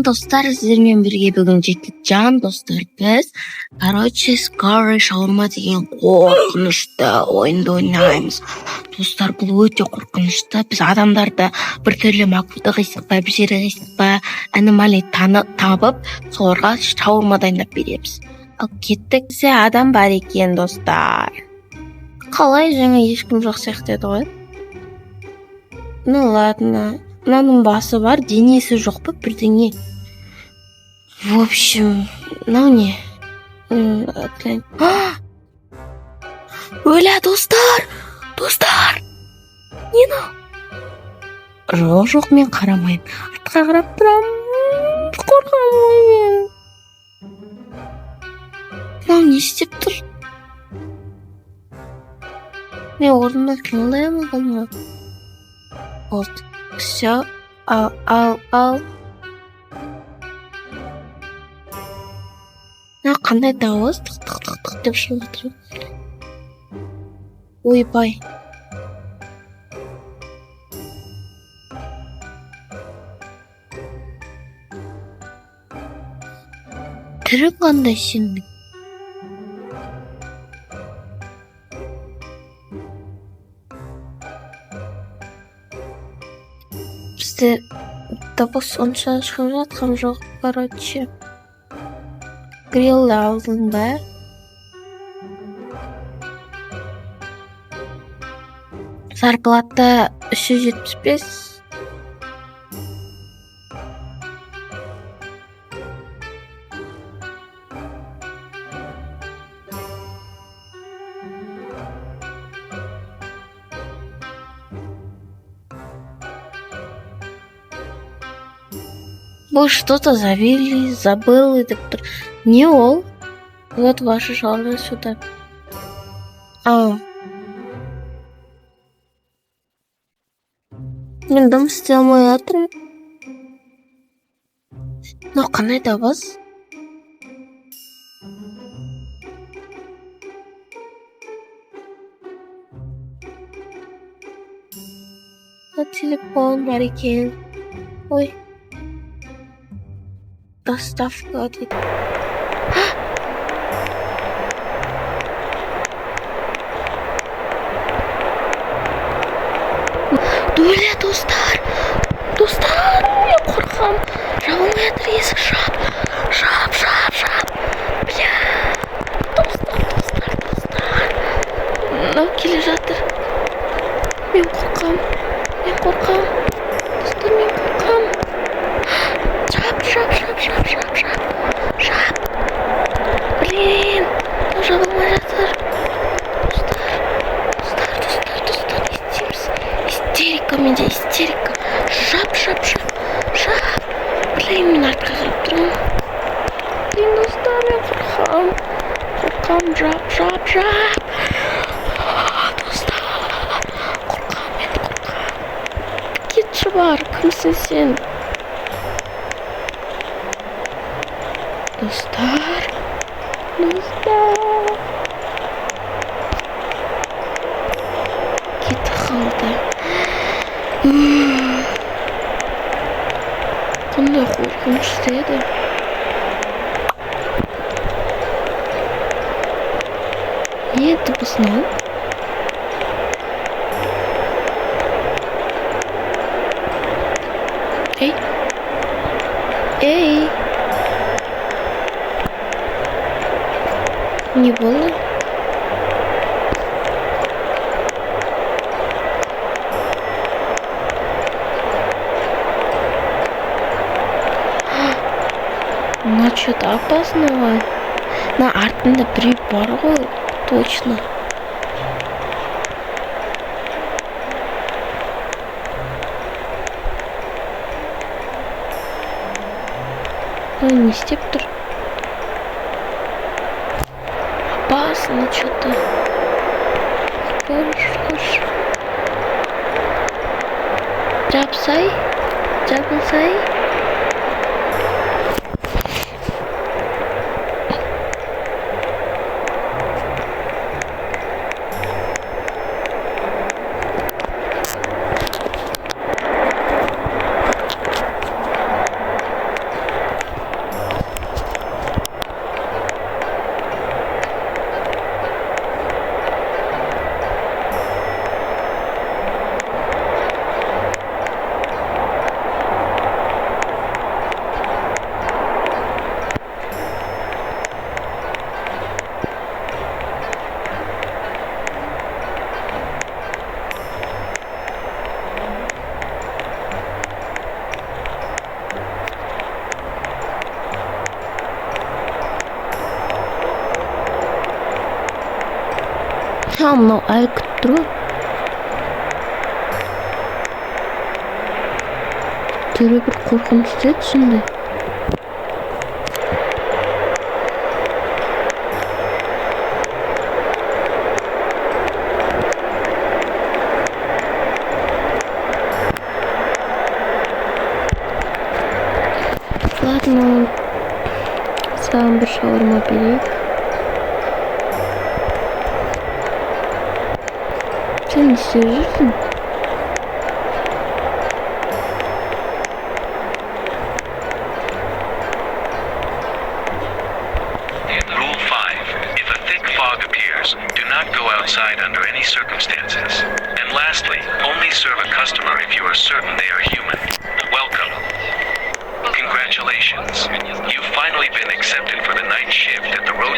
Достар, сіздермен бірге бүгін жан достар біз Скорый шаурма деген қорқынышты ойынды ойнаймыз. Достар, бұл өте қорқынышты. Біз адамдарды бір түрлі макулды қисық па, бір жері қисық па, аномалия табып, соларға шаурма дайындап береміз. Ал кеттік. Бізде адам бар екен, достар. Қалай, жаңа ешкім жоқ сияқты еді ғой? Ну ладно. Мынаның басы бар, денесі жоқ па, бірдеңе. В общем, мынау не? Өлә, достар! Достар! Не мынау? Жоқ, мен қарамайын. Артқа қарап тұрамын. Қорқамын мен. Мынау не істеп тұр? Мен орнымда қимылдаймын ғой. Болды. Все. Ал. Қандай дауыс? Тық деп шығып жатыр. Ойбай. Түрі қандай сенің? Бізде дыбыс онша шығып жатқан жоқ, короче. Грилл алдың ба? Зарплата 375. Вы что-то завели, забыл, доктор. Не ол. Вот ваша шаурма сюда. Мен дым істей алмай жатырмын. Но қандай дауыс? Телефон бар екен. Ой. Доставка дейді. Өлә, достар! Достар! Мен қорқам. Жабылмай жатыр, есік жап. Бля! Достар! Мынау келе жатыр. Мен қорқам. Достар, мен қорқам. Жап. Блин! Жабылмай жатыр. Достар, не істейміз? Истерика менде, истерика. Жап. Блин, мен артқа қарап тұрмын. Блин, достар, мен қорқам. Жап. Достар, қорқам. Кетші бар, кімсің сен? Достар. Кеті қалды. Қандай қорқынышты еді. Не дыбыс мынау? Эй! Не болды? Мына что-то опасного. На артында біреу бар ғой, точно. Не істеп тұр? Опасно что-то. Қош. Жабылсай. саған мынау әлі күтіп тұр ғой. Түрі бір қорқынышты еді сондай. Ладно, саған бір шаурма берейік. Сен не істеп жүрсің? Rule 5. If a thick fog appears, do not go outside under any circumstances. And lastly, only serve a customer if you are certain they are human. Welcome. Congratulations. You've finally been accepted for the night shift at the roadside.